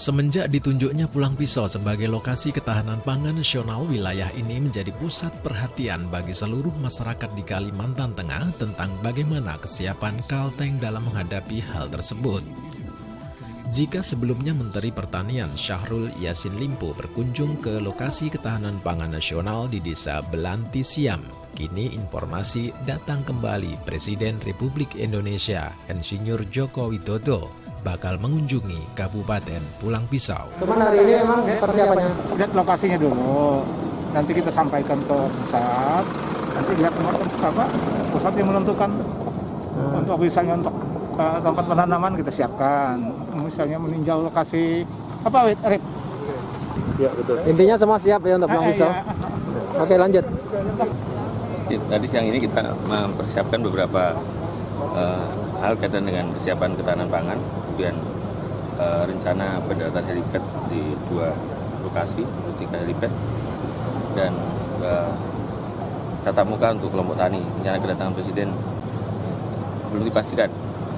Semenjak ditunjuknya Pulang Pisau sebagai lokasi ketahanan pangan nasional, wilayah ini menjadi pusat perhatian bagi seluruh masyarakat di Kalimantan Tengah tentang bagaimana kesiapan Kalteng dalam menghadapi hal tersebut. Jika sebelumnya Menteri Pertanian Syahrul Yassin Limpo berkunjung ke lokasi ketahanan pangan nasional di Desa Belanti Siam, kini informasi datang kembali Presiden Republik Indonesia Insinyur Joko Widodo bakal mengunjungi Kabupaten Pulang Pisau. Cuman hari ini memang persiapannya. Lihat lokasinya dulu, nanti kita sampaikan ke pusat, nanti lihat pusat yang menentukan untuk misalnya untuk tempat penanaman kita siapkan, misalnya meninjau lokasi apa Rip? Ya betul. Intinya semua siap ya untuk Pulang Pisau. Iya. Oke, lanjut. Tadi siang ini kita mempersiapkan beberapa hal kaitan dengan kesiapan ketahanan pangan, kemudian rencana pendaratan helipad di 2 lokasi, 3 helipad, dan tatap muka untuk kelompok tani. Rencana kedatangan Presiden belum dipastikan,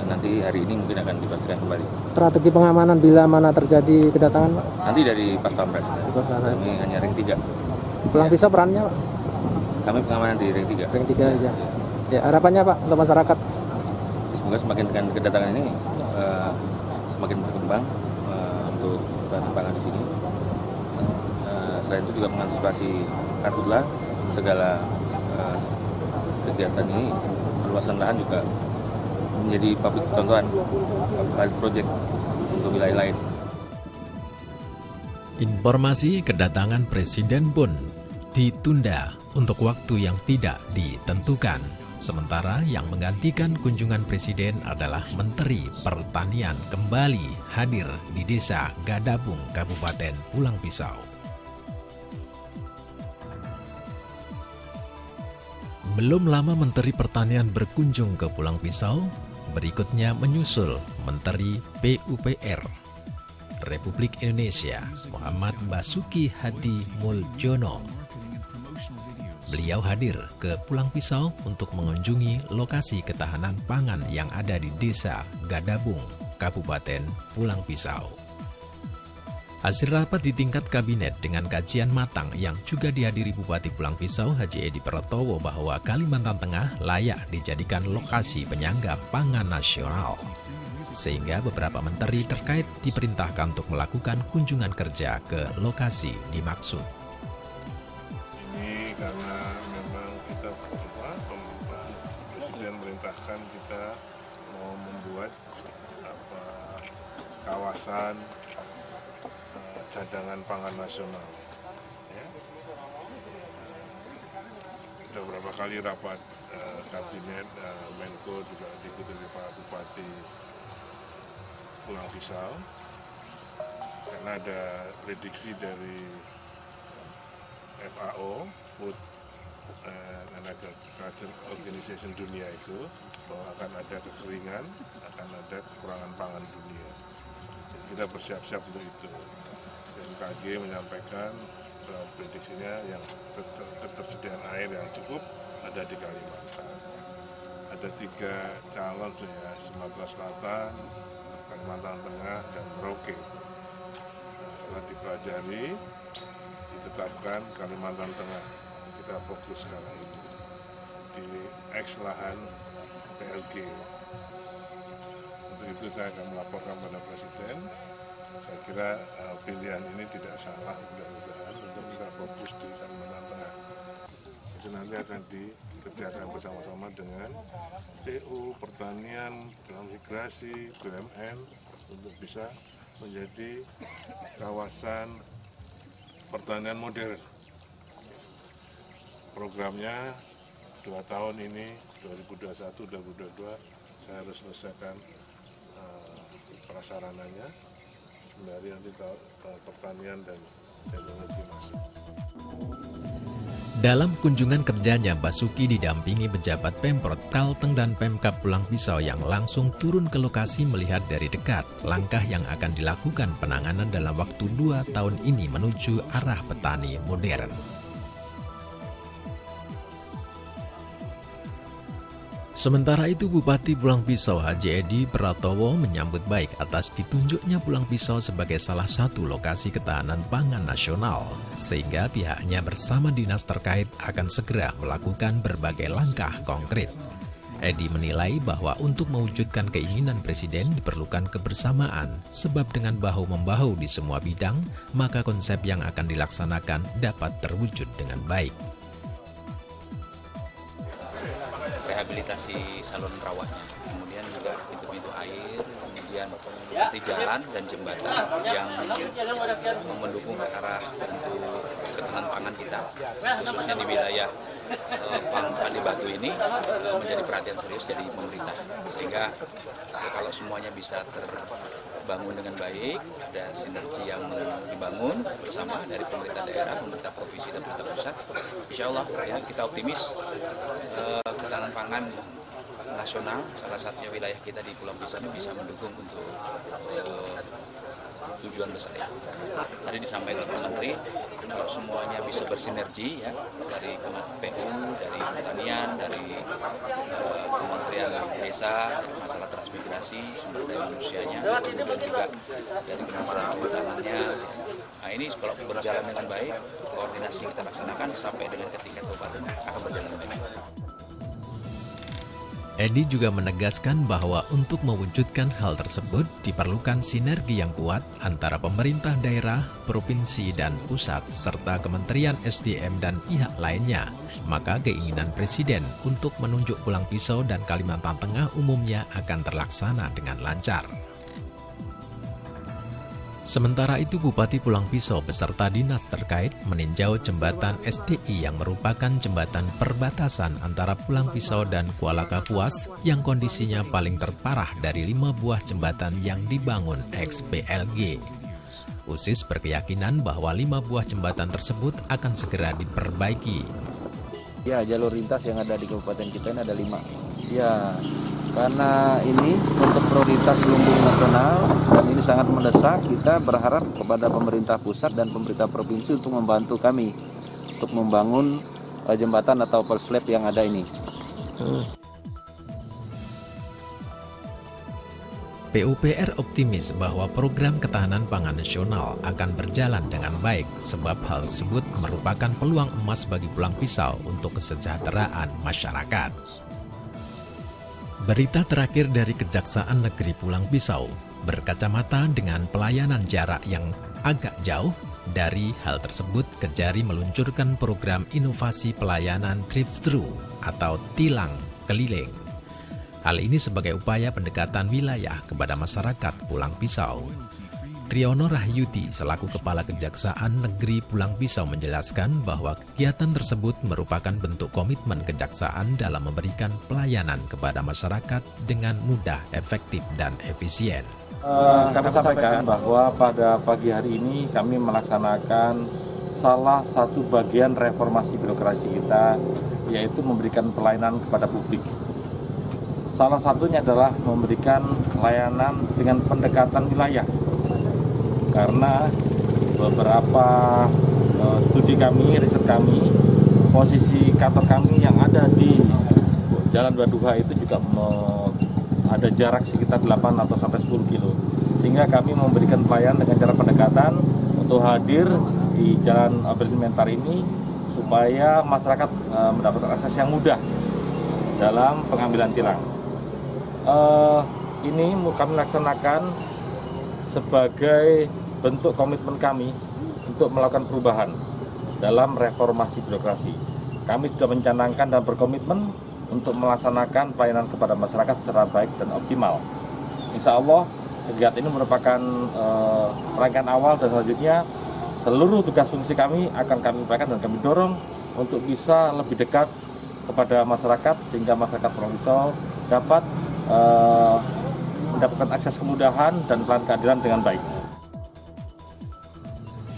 nanti hari ini mungkin akan dipastikan kembali. Strategi pengamanan bila mana terjadi kedatangan, Pak? Nanti dari Pas Pampres, kami hanya ring 3. Pulang Pisau perannya, Pak? Kami pengamanan di ring 3. Ring 3 aja. Ya, harapannya Pak untuk masyarakat? Semoga semakin dengan kedatangan ini semakin berkembang untuk ketahanan pangan di sini. Selain itu juga mengantisipasi karhutla, segala kegiatan ini, perluasan lahan juga menjadi public contohan, pilot project untuk wilayah lain. Informasi kedatangan Presiden pun ditunda untuk waktu yang tidak ditentukan. Sementara yang menggantikan kunjungan Presiden adalah Menteri Pertanian kembali hadir di Desa Gadabung, Kabupaten Pulang Pisau. Belum lama Menteri Pertanian berkunjung ke Pulang Pisau, berikutnya menyusul Menteri PUPR Republik Indonesia Muhammad Basuki Hadi Muljono. Beliau hadir ke Pulang Pisau untuk mengunjungi lokasi ketahanan pangan yang ada di Desa Gadabung, Kabupaten Pulang Pisau. Hasil rapat di tingkat kabinet dengan kajian matang yang juga dihadiri Bupati Pulang Pisau Haji Edi Pratowo bahwa Kalimantan Tengah layak dijadikan lokasi penyangga pangan nasional. Sehingga beberapa menteri terkait diperintahkan untuk melakukan kunjungan kerja ke lokasi dimaksud. Karena memang kita Presiden merintahkan kita mau membuat kawasan cadangan pangan nasional. Ya. Sudah berapa kali rapat kabinet, Menko juga diikuti oleh Pak Bupati Pulang Pisau, karena ada prediksi dari FAO, Food and Agriculture Organization dunia itu, bahwa akan ada kekeringan, akan ada kekurangan pangan dunia. Jadi kita bersiap-siap untuk itu. BMKG menyampaikan prediksinya yang ketersediaan air yang cukup ada di Kalimantan. Ada 3 calon tuh ya, Sumatera Selatan, Kalimantan Tengah, dan Merauke. Setelah dipelajari, ditetapkan Kalimantan Tengah. Kita fokus sekarang ini di X lahan PLG. Untuk itu saya akan melaporkan pada Presiden. Saya kira pilihan ini tidak salah, mudah-mudahan untuk kita fokus di Kalimantan Tengah. Itu nanti akan dikerjakan bersama-sama dengan PU, Pertanian, Transmigrasi, BUMN untuk bisa menjadi kawasan pertanian modern. Programnya 2 tahun ini, 2021-2022, saya harus selesaikan prasarananya, sembari nanti pertanian dan teknologi masuk. Dalam kunjungan kerjanya, Basuki didampingi pejabat Pemprov Kalteng dan Pemkab Pulang Pisau yang langsung turun ke lokasi melihat dari dekat langkah yang akan dilakukan penanganan dalam waktu 2 tahun ini menuju arah petani modern. Sementara itu Bupati Pulang Pisau Haji Edi Pratowo menyambut baik atas ditunjuknya Pulang Pisau sebagai salah satu lokasi ketahanan pangan nasional, sehingga pihaknya bersama dinas terkait akan segera melakukan berbagai langkah konkret. Edi menilai bahwa untuk mewujudkan keinginan Presiden diperlukan kebersamaan, sebab dengan bahu-membahu di semua bidang, maka konsep yang akan dilaksanakan dapat terwujud dengan baik. Rehabilitasi saluran rawatnya, kemudian juga pintu-pintu air, kemudian seperti jalan dan jembatan yang mendukung ke arah untuk ketahanan pangan kita, khususnya di wilayah Pandi Batu ini menjadi perhatian serius dari pemerintah, sehingga kalau semuanya bisa terbangun dengan baik, ada sinergi yang dibangun bersama dari pemerintah daerah, pemerintah provinsi dan pemerintah pusat, insya Allah ya, kita optimis ketahanan pangan nasional, salah satunya wilayah kita di Pulang Pisau ini bisa mendukung untuk tujuan besar itu. Tadi disampaikan Pak Menteri, kalau semuanya bisa bersinergi ya, dari PU, dari pertanian, dari Kementerian Desa, masalah transmigrasi, sumber daya manusianya, kemudian juga dari Kementerian Kehutanannya. Nah ini kalau berjalan dengan baik, koordinasi kita laksanakan sampai dengan ke tingkat kabupaten akan berjalan dengan baik. Edi juga menegaskan bahwa untuk mewujudkan hal tersebut diperlukan sinergi yang kuat antara pemerintah daerah, provinsi, dan pusat, serta Kementerian SDM dan pihak lainnya. Maka keinginan Presiden untuk menunjuk Pulang Pisau dan Kalimantan Tengah umumnya akan terlaksana dengan lancar. Sementara itu Bupati Pulang Pisau beserta dinas terkait meninjau jembatan STI yang merupakan jembatan perbatasan antara Pulang Pisau dan Kuala Kapuas yang kondisinya paling terparah dari 5 buah jembatan yang dibangun ex-PLG. Usis berkeyakinan bahwa 5 buah jembatan tersebut akan segera diperbaiki. Ya, jalur lintas yang ada di kabupaten kita ini ada 5. Ya, karena ini untuk prioritas lumbung nasional dan ini sangat mendesak, kita berharap kepada pemerintah pusat dan pemerintah provinsi untuk membantu kami untuk membangun jembatan atau slab yang ada ini. PUPR optimis bahwa program ketahanan pangan nasional akan berjalan dengan baik, sebab hal tersebut merupakan peluang emas bagi Pulang Pisau untuk kesejahteraan masyarakat. Berita terakhir dari Kejaksaan Negeri Pulang Pisau berkacamata dengan pelayanan jarak yang agak jauh. Dari hal tersebut, Kejari meluncurkan program inovasi pelayanan drive-thru atau tilang keliling. Hal ini sebagai upaya pendekatan wilayah kepada masyarakat Pulang Pisau. Triyono Rahyuti selaku Kepala Kejaksaan Negeri Pulang Pisau menjelaskan bahwa kegiatan tersebut merupakan bentuk komitmen Kejaksaan dalam memberikan pelayanan kepada masyarakat dengan mudah, efektif, dan efisien. Kami sampaikan bahwa pada pagi hari ini kami melaksanakan salah satu bagian reformasi birokrasi kita, yaitu memberikan pelayanan kepada publik. Salah satunya adalah memberikan layanan dengan pendekatan wilayah. Karena beberapa studi kami, riset kami, posisi kantor kami yang ada di Jalan Baduha itu juga ada jarak sekitar 8 atau sampai 10 kilo. Sehingga kami memberikan pelayanan dengan cara pendekatan untuk hadir di Jalan Abdul ini supaya masyarakat mendapatkan akses yang mudah dalam pengambilan tilang. Ini kami laksanakan sebagai bentuk komitmen kami untuk melakukan perubahan dalam reformasi birokrasi. Kami sudah mencanangkan dan berkomitmen untuk melaksanakan pelayanan kepada masyarakat secara baik dan optimal. Insya Allah, kegiatan ini merupakan rangkaian awal dan selanjutnya seluruh tugas fungsi kami akan kami upayakan dan kami dorong untuk bisa lebih dekat kepada masyarakat sehingga masyarakat Pulang Pisau dapat mendapatkan akses kemudahan dan pelayanan keadilan dengan baik.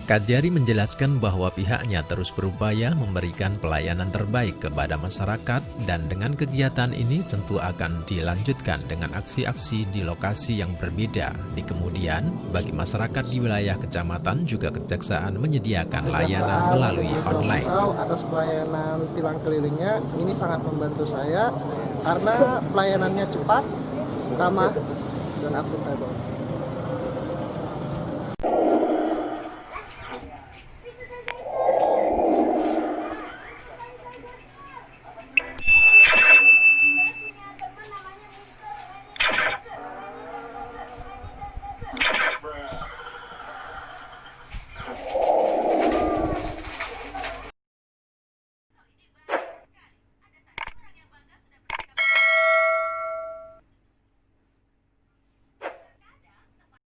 Kajari menjelaskan bahwa pihaknya terus berupaya memberikan pelayanan terbaik kepada masyarakat dan dengan kegiatan ini tentu akan dilanjutkan dengan aksi-aksi di lokasi yang berbeda. Di kemudian, bagi masyarakat di wilayah kecamatan juga kejaksaan menyediakan layanan melalui online. Atas pelayanan tilang kelilingnya, ini sangat membantu saya karena pelayanannya cepat, ramah, dan akuntabel.